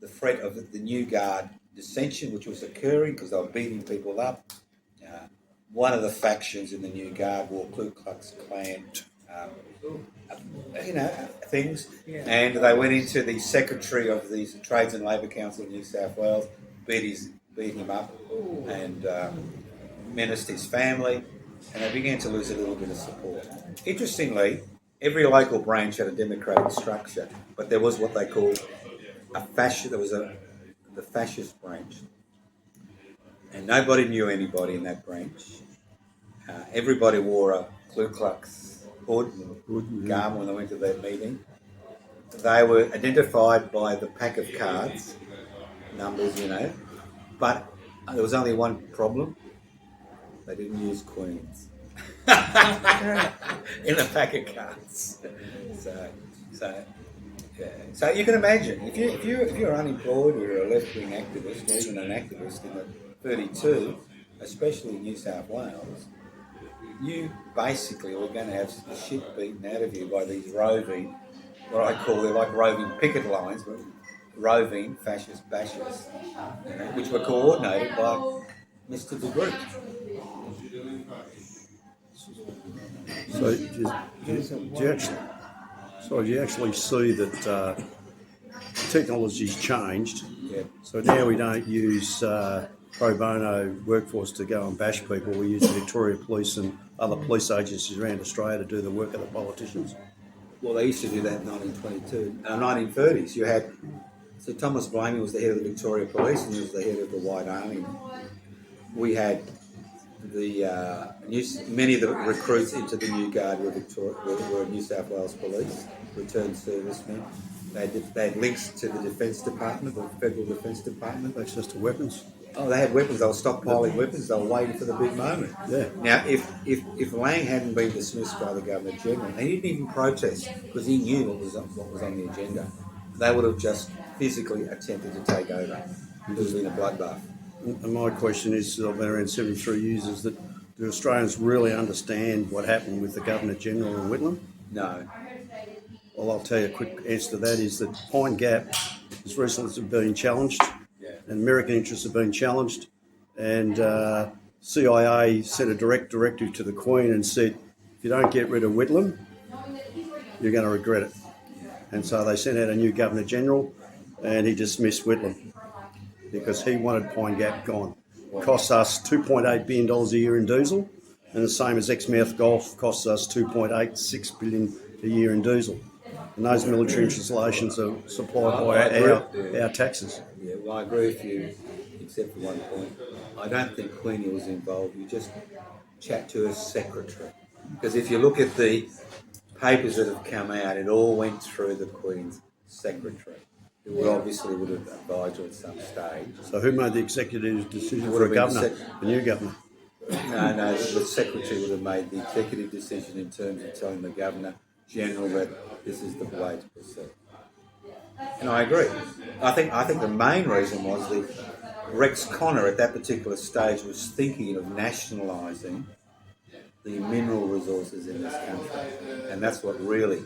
the threat of the New Guard dissension, which was occurring because they were beating people up. One of the factions in the New Guard wore Ku Klux Klan, things. Yeah. And they went into the secretary of the Trades and Labour Council of New South Wales, beat him up, and menaced his family, and they began to lose a little bit of support. Interestingly, every local branch had a democratic structure, but there was what they called a fascist. There was the fascist branch, and nobody knew anybody in that branch. Everybody wore a Ku Klux hood and garment when they went to their meeting. They were identified by the pack of cards, numbers, but there was only one problem. They didn't use queens in the pack of cards. So you can imagine, if you're unemployed or you're a left-wing activist or even an activist in the 32, especially in New South Wales, you basically were going to have the shit beaten out of you by these roving, what I call, they're like roving picket lines, but roving fascist bashers, which were coordinated by Mr. De Groot. So do you actually see that technology's changed? Yeah. So now we don't use pro bono workforce to go and bash people. We use the Victoria Police and other police agencies around Australia to do the work of the politicians. Well, they used to do that in 1922. 1930s, you had Sir Thomas Blamey was the head of the Victoria Police and he was the head of the White Army. We had many of the recruits into the New Guard were New South Wales Police, returned servicemen. They had links to the Defence Department, the Federal Defence Department. Access to weapons. Oh, they had weapons. They were stockpiling weapons. They were waiting for the big moment. Yeah. Now, if Lang hadn't been dismissed by the Governor General, and he didn't even protest because he knew what was on the agenda, they would have just physically attempted to take over. It would have been a bloodbath. And my question is, I've been around 73 years, is that do Australians really understand what happened with the Governor General in Whitlam? No. Well, I'll tell you a quick answer to that is that Pine Gap has recently been challenged, and American interests have been challenged, and CIA sent a direct directive to the Queen and said, if you don't get rid of Whitlam, you're going to regret it. And so they sent out a new Governor General, and he dismissed Whitlam because he wanted Pine Gap gone. It costs us $2.8 billion a year in diesel, and the same as Exmouth Golf costs us $2.86 billion a year in diesel. And those military installations are supplied by our taxes. Yeah, well, I agree with you, except for one point. I don't think Queenie was involved. You just chat to her secretary. Because if you look at the papers that have come out, it all went through the Queen's secretary, who obviously would have advised her at some stage. So who made the executive decision for a governor, the new governor? No, the secretary would have made the executive decision in terms of telling the Governor General that this is the way to proceed. And I agree. I think the main reason was that Rex Connor at that particular stage was thinking of nationalising the mineral resources in this country. And that's what really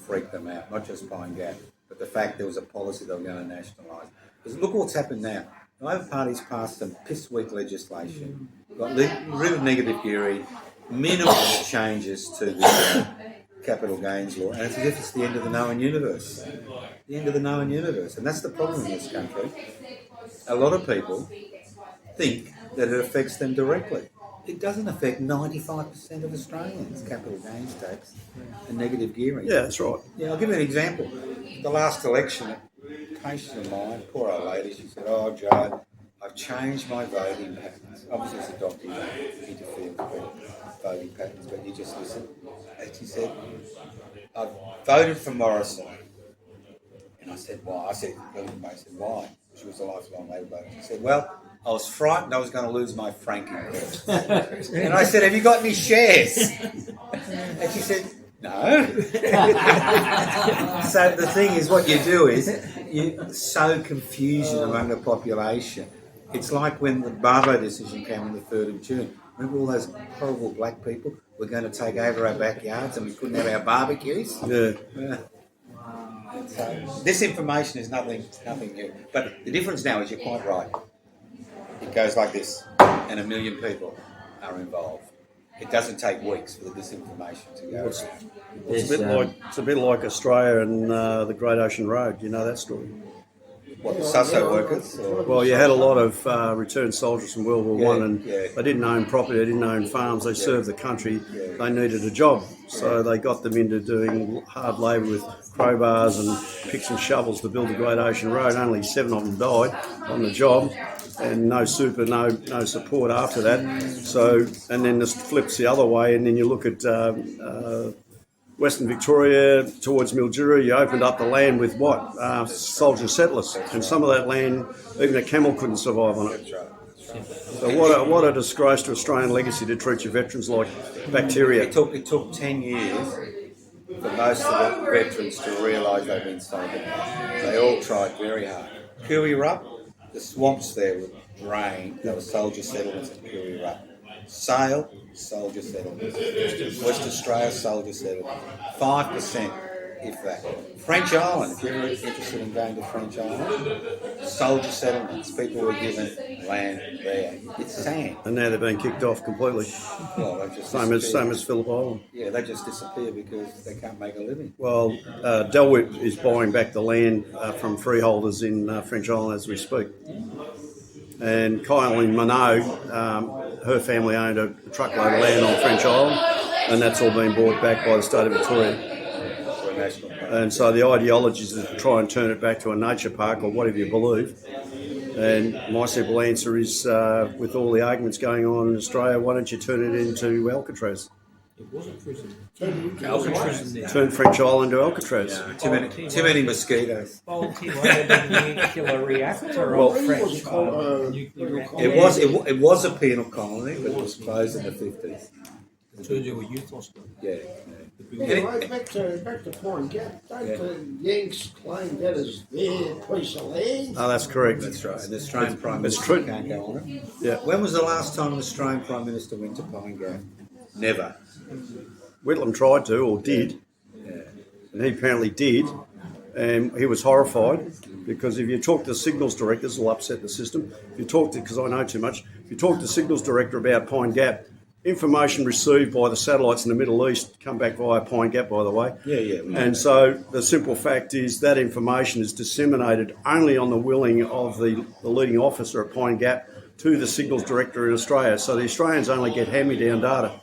freaked them out, not just Pine Gap, but the fact there was a policy they were going to nationalise. Because look what's happened now. The Labor Party's passed some piss-weak legislation, got rid of negative gearing, minimal changes to the capital gains law, and it's as if it's the end of the known universe. The end of the known universe. And that's the problem in this country. A lot of people think that it affects them directly. it doesn't affect 95% of Australians, capital gains tax and negative gearing. Yeah, that's right. Yeah, I'll give you an example. The last election, a patient of mine, poor old lady, she said, "Oh, Joe, I've changed my voting patterns." Obviously, as a doctor, you don't interfere with voting patterns, but you just listen. And she said, "I've voted for Morrison." And I said, "Why?" I said, I said, "Why?" She was a lifelong Labor voter. She said, "Well, I was frightened I was going to lose my franking credits." And I said, "Have you got any shares?" And she said, "No." So the thing is, what you do is you sow confusion among the population. It's like when the Barbo decision came on the 3rd of June. Remember all those horrible black people were going to take over our backyards and we couldn't have our barbecues? Yeah. So this information is nothing new. But the difference now is you're quite right. It goes like this, and 1 million people are involved. It doesn't take weeks for the disinformation to go. It's a bit like Australia and the Great Ocean Road. You know that story. What, the SUSO workers? Or? Well, you had a lot of returned soldiers from World War One, and yeah. they didn't own property, they didn't own farms, they served the country. They needed a job, so they got them into doing hard labour with crowbars and picks and shovels to build the Great Ocean Road. Only 7 of them died on the job, and no super, no support after that. So, and then this flips the other way, and then you look at Western Victoria towards Mildura, you opened up the land with what? Soldier settlers. And some of that land, even a camel couldn't survive on it. So what a disgrace to Australian legacy to treat your veterans like bacteria. It took 10 years for most of the veterans to realise they'd been sold. They all tried very hard. Kooyarrup, the swamps there were drained. There were soldier settlements at Kooyarrup. Sale, soldier settlements. West Australia, soldier settlements. 5%, if that. French Island, if you're ever interested in going to French Island, soldier settlements. People were given land there. It's sand. And now they've been kicked off completely. Well, they just Same as Phillip Island. Yeah, they just disappear because they can't make a living. Well, Delwit is buying back the land from freeholders in French Island as we speak. And Kylie Minot, her family owned a truckload of land on French Island, and that's all been bought back by the state of Victoria. And so the ideology is to try and turn it back to a nature park or whatever you believe. And my simple answer is, with all the arguments going on in Australia, why don't you turn it into Alcatraz? It was a prison. Turn French Island to Alcatraz. Too many mosquitoes. Nuclear reactor Well, on French It was a penal colony, but it was closed in the 50s. It turned into a youth hostel. Yeah. Yeah, right, back to Pine Gap. Don't the Yanks claim that as their piece of land? Oh, that's correct. That's right. And the Australian Prime It's Minister true. can't go on it. Yeah. When was the last time an Australian Prime Minister went to Pine Gap? Never. Whitlam tried to, or did, Yeah. and he apparently did, and he was horrified because if you talk to the signals directors, it'll upset the system. If you talk to, because I know too much, if you talk to the signals director about Pine Gap, information received by the satellites in the Middle East come back via Pine Gap, by the way. Yeah. And so the simple fact is that information is disseminated only on the willing of the leading officer at Pine Gap to the signals director in Australia. So the Australians only get hand-me-down data.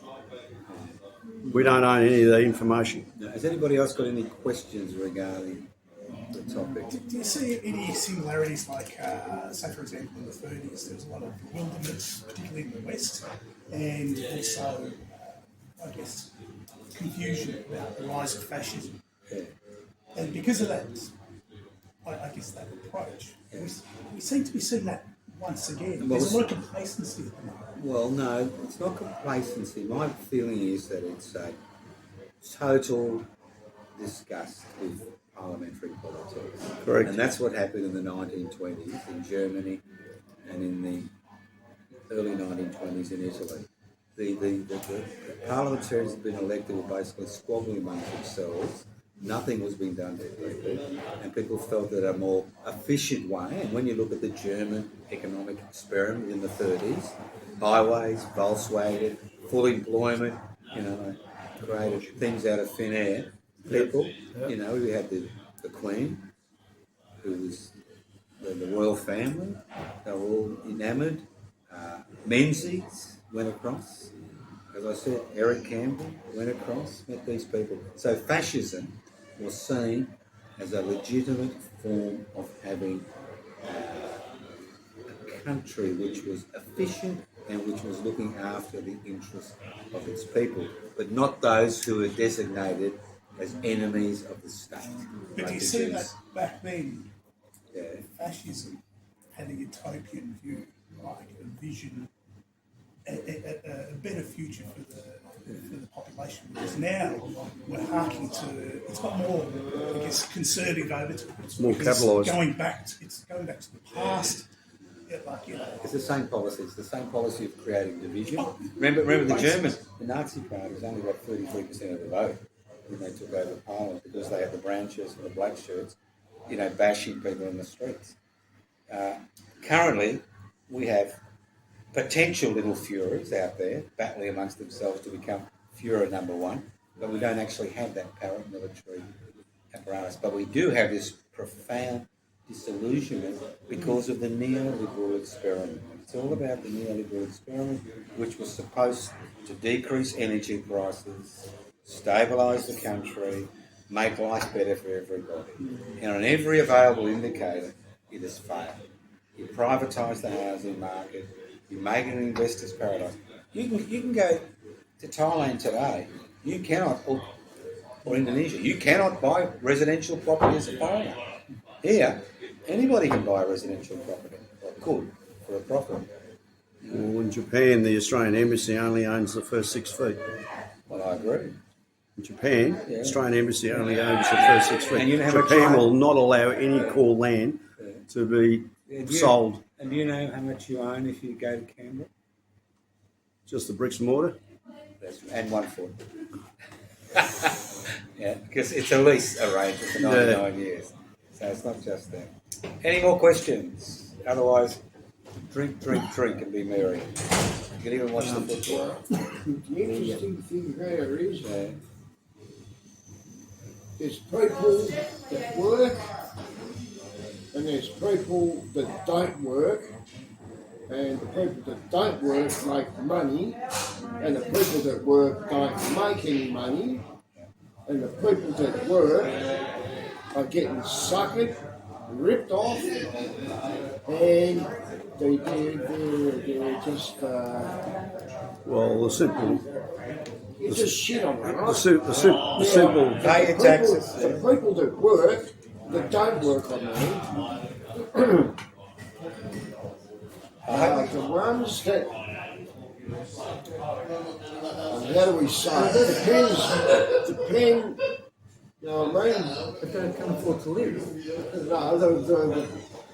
We don't own any of the information. Now, has anybody else got any questions regarding the topic? Do you see any similarities, like, say, for example, in the 30s, there was a lot of wilderness, particularly in the West, and also, I guess, confusion about the rise of fascism. Yeah. And because of that, I guess that approach, we seem to be seeing that once again. Well, There's a lot of complacency at the moment. Well, no, it's not complacency. My feeling is that it's a total disgust with parliamentary politics. Correct. And that's what happened in the 1920s in Germany and in the early 1920s in Italy. The parliamentarians had been elected were basically squabbling amongst themselves. Nothing was being done to people, and people felt that a more efficient way, and when you look at the German economic experiment in the 30s, highways, Volkswagen, full employment, created things out of thin air. People, we had the Queen, who was the royal family, they were all enamoured. Menzies went across. As I said, Eric Campbell went across, met these people. So fascism was seen as a legitimate form of having a country which was efficient and which was looking after the interests of its people, but not those who were designated as enemies of the state. But like do you the see Jews. that back then, Yeah. fascism had a utopian view, like a vision, a better future for the population. Whereas now we're harking to, it's got more, I guess, conservative over to it. It's more Because capitalised. it's going back to the past. Yeah, like, you know, It's the same policy. It's the same policy of creating division. Remember the Germans, the Nazi Party's only got 33% of the vote when they took over Parliament because they had the brown shirts and the black shirts, bashing people in the streets. Currently, we have potential little Führers out there battling amongst themselves to become Führer number one, but we don't actually have that paramilitary apparatus. But we do have this profound disillusionment because of the neoliberal experiment. It's all about the neoliberal experiment, which was supposed to decrease energy prices, stabilise the country, make life better for everybody. And on every available indicator, it has failed. You privatise the housing market, you make it an investor's paradise. You can go to Thailand today, you cannot, or Indonesia, you cannot buy residential property as a foreigner. Here, anybody can buy a residential property, or could, for a profit. Well, in Japan, the Australian Embassy only owns the first 6 feet. Well, I agree. In Japan, Yeah. Australian Embassy only owns the first 6 feet. And you know how much Japan you will own? not allow any core land to be sold. And do you know how much you own if you go to Canberra? Just the bricks and mortar. And 1 foot. Yeah, because it's a lease arrangement for 99 years. So it's not just that. Any more questions? Otherwise, drink, and be merry. You can even watch the football. The interesting thing there is Yeah. there's people that work and there's people that don't work, and the people that don't work make money, and the people that work don't make any money, and the people that work are getting suckered, ripped off, and they're just Well, the simple, you just shit on them, right? the simple. Pay your taxes. The people that work, that don't work on me, are the ones that, how do we say, it depend, you know what I mean? But they can't afford to live. No,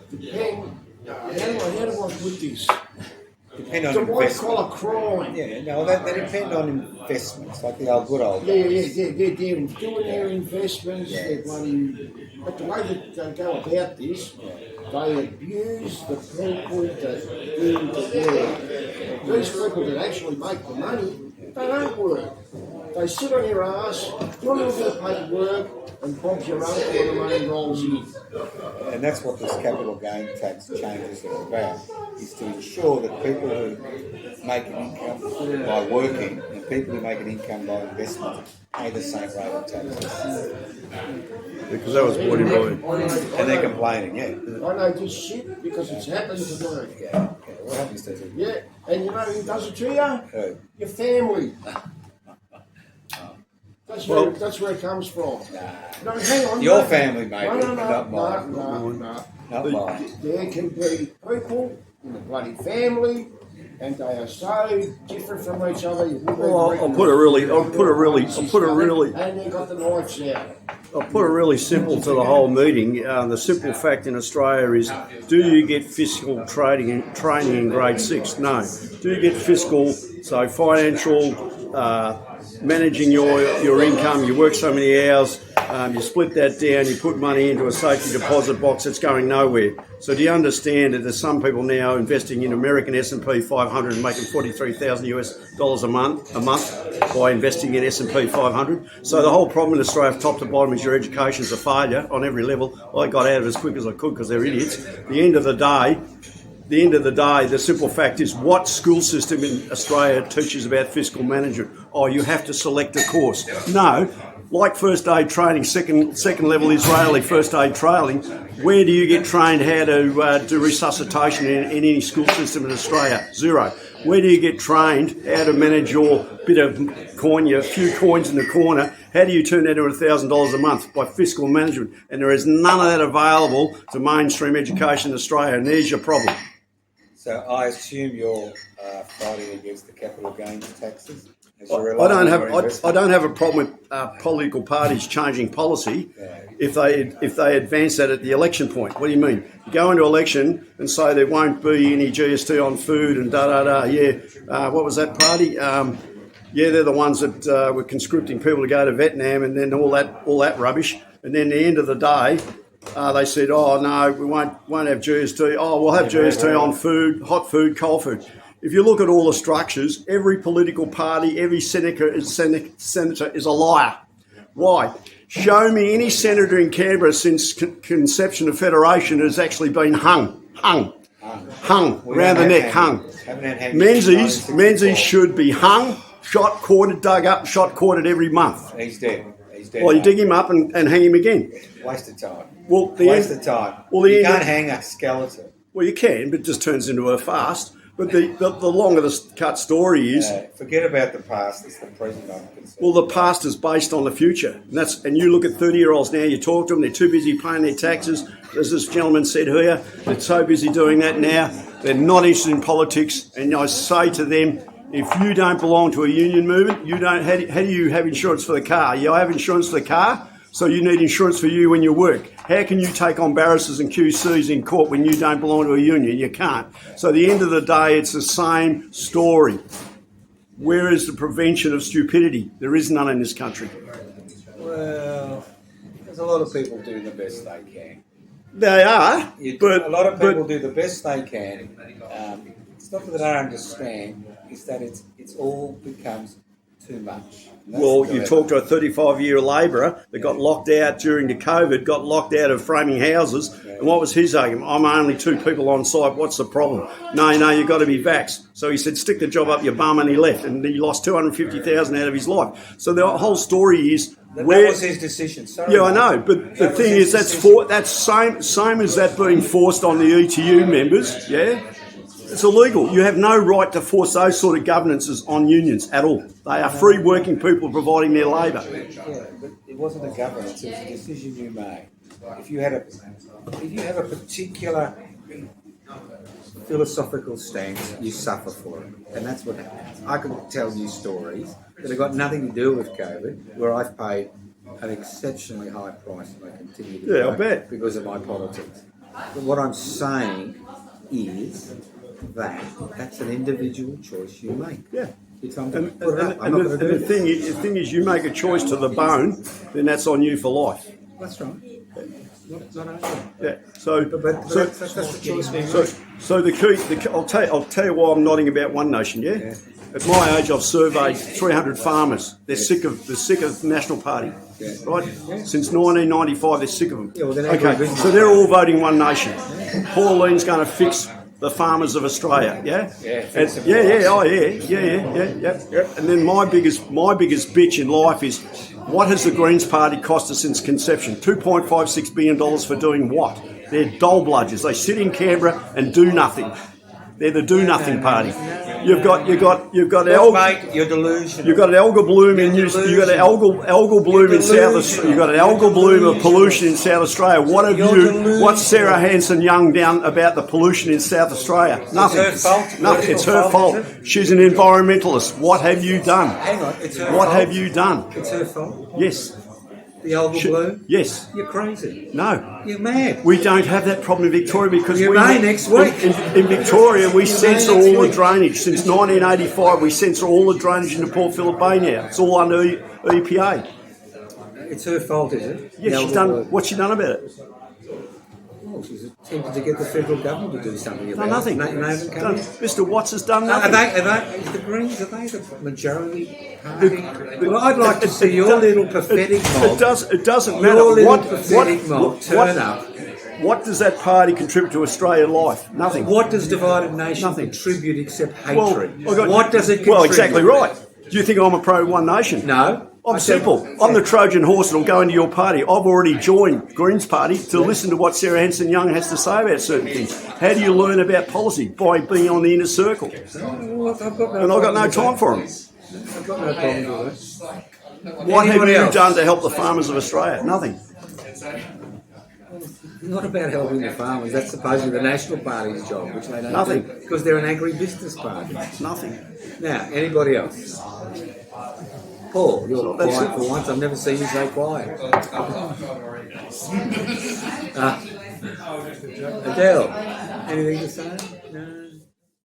depend, how do I put this? Depend on The white investment. collar crime. Yeah, no, they depend on investments, like the old good old Yeah, days. they're doing their investments, they're bloody, but the way that they go about this, they abuse the people that do the work. These people that actually make the money, they don't work. They sit on your ass, do a little bit of paperwork, and Bob's your uncle and the money rolls in. And that's what this capital gain tax changes are about, is to ensure that people who make an income by working and people who make an income by investment pay the same rate of taxes. Because that was brought in by. And they're complaining, yeah. I know this shit because it's happened to me. Yeah, what happens to them? Yeah, and you know who does it to you? Who? Your family. That's where it comes from. No, hang on. Your no. family, maybe, No, but not mine. no. Not mine. There can be people in the bloody family, and they are so different from each other. You wouldn't Well, even I'll put it really And they got the knives out. simple to the whole meeting. The simple fact in Australia is: do you get fiscal training in grade 6? No. Do you get fiscal, so financial? Managing your income, you work so many hours, you split that down, you put money into a safety deposit box that's going nowhere. So do you understand that there's some people now investing in American S&P 500 and making $43,000 a month by investing in S&P 500? So the whole problem in Australia, top to bottom, is your education's a failure on every level. I got out of it as quick as I could because they're idiots. At the end of the day, the end of the day, the simple fact is, what school system in Australia teaches about fiscal management? Oh, you have to select a course. No, like first aid training, second level Israeli first aid training, where do you get trained how to do resuscitation in any school system in Australia? Zero. Where do you get trained how to manage your bit of coin, your few coins in the corner? How do you turn that into $1,000 a month? By fiscal management. And there is none of that available to mainstream education in Australia, and there's your problem. So I assume you're fighting against the capital gains taxes? I don't have a problem with political parties changing policy if they advance that at the election point. What do you mean? You go into election and say there won't be any GST on food and da-da-da. Yeah, what was that party? Yeah, they're the ones that were conscripting people to go to Vietnam and then all that rubbish. And then at the end of the day, they said, oh, no, we won't have GST. Oh, we'll have GST on food, hot food, cold food. If you look at all the structures, every political party, every senator is a liar. Why? Show me any senator in Canberra since conception of federation has actually been hung around the neck, hung. Menzies should be hung, shot, quartered, dug up, shot, quartered every month. He's dead. Well, you dig him up and hang him again. Waste of time. Waste of time. Well, you can't hang a skeleton. Well, you can, but it just turns into a fast. But the longer the cut story is... forget about the past, it's the present I'm concerned. Well, the past is based on the future. And you look at 30-year-olds now, you talk to them, they're too busy paying their taxes. As this gentleman said here, they're so busy doing that now. They're not interested in politics. And I say to them, if you don't belong to a union movement, you don't. How do you have insurance for the car? You have insurance for the car, so you need insurance for you when you work. How can you take on barristers and QCs in court when you don't belong to a union? You can't. So at the end of the day, it's the same story. Where is the prevention of stupidity? There is none in this country. Well, there's a lot of people doing the best they can. They are, but a lot of people do the best they can. It's not that I don't understand. It's that it's all becomes too much. Well, you talk to a 35-year labourer that got locked out during the COVID, got locked out of framing houses, and what was his argument? I'm only 2 people on site, what's the problem? No, you've got to be vaxxed. So he said, stick the job up your bum, and he left, and he lost $250,000 out of his life. So the whole story is... That was his decision. Sorry, yeah, I know, but the thing is, that's same as that being forced on the ETU members, yeah? It's illegal. You have no right to force those sort of governances on unions at all. They are free working people providing their labour. Yeah, but it wasn't a governance, it was a decision you made. If you have a particular philosophical stance, you suffer for it. And that's what happens. I could tell you stories that have got nothing to do with COVID, where I've paid an exceptionally high price and I continue to pay I bet. because of my politics. But what I'm saying is that's an individual choice you make. Yeah. If I'm going to put it up, I'm not going to do the it. thing is, you make a choice to the bone, then that's on you for life. That's right. Not only. Yeah. So That's the choice we make. So the key. I'll tell you why I'm nodding about One Nation. Yeah. At my age, I've surveyed 300 farmers. They're sick of the National Party, right? Since 1995, they're sick of them. Yeah, well, okay. So they're all voting One Nation. Pauline's going to fix the farmers of Australia, yeah? Yeah. And then my biggest bitch in life is, what has the Greens Party cost us since conception? $2.56 billion for doing what? They're dole bludgers. They sit in Canberra and do nothing. They're the do nothing party. You've got mate, you're delusional. You've got an algal bloom in You've got an algal bloom in South Australia. You've got an algal bloom of pollution in South Australia. What's Sarah Hanson-Young down about the pollution in South Australia? Nothing. It's her fault. Nothing. It's her fault. She's an environmentalist. What have you done? Hang on, it's her fault. What have you done? It's her fault. Yes. The algal bloom? Yes. You're crazy. No. You're mad. We don't have that problem in Victoria because you may next week. In Victoria, we censor all the drainage. Since 1985, we censor all the drainage into Port Phillip Bay now. It's all under EPA. It's her fault, is it? Yes, she's done. What's she done about it? Oh, she's attempted to get the federal government to do something about nothing. it. Nothing. Mr. Watts has done nothing. Is the Greens, are they the majority party? Well, I'd like to see your little pathetic mob. It doesn't matter. Your little pathetic mob turn up What does that party contribute to Australian life? Nothing. What does divided nation Nothing. contribute except Well, hatred? I got- What does it contribute? Well, exactly right. Do you think I'm a pro One Nation? No. I'm I said- simple. I'm the Trojan horse that'll go into your party. I've already joined Greens Party to listen to what Sarah Hanson-Young has to say about certain things. How do you learn about policy? By being on the inner circle. Well, I've got And I've got no time for them. I've got no problem with What have Anybody you else? done to help the farmers of Australia? Nothing. it. Not about helping the farmers. That's supposedly the National Party's job, which they don't Nothing. do because they're an agri-business party. Nothing. Now, anybody else? Paul, you're So that's quiet it. for once. I've never seen you so quiet. Adele, anything to say? No.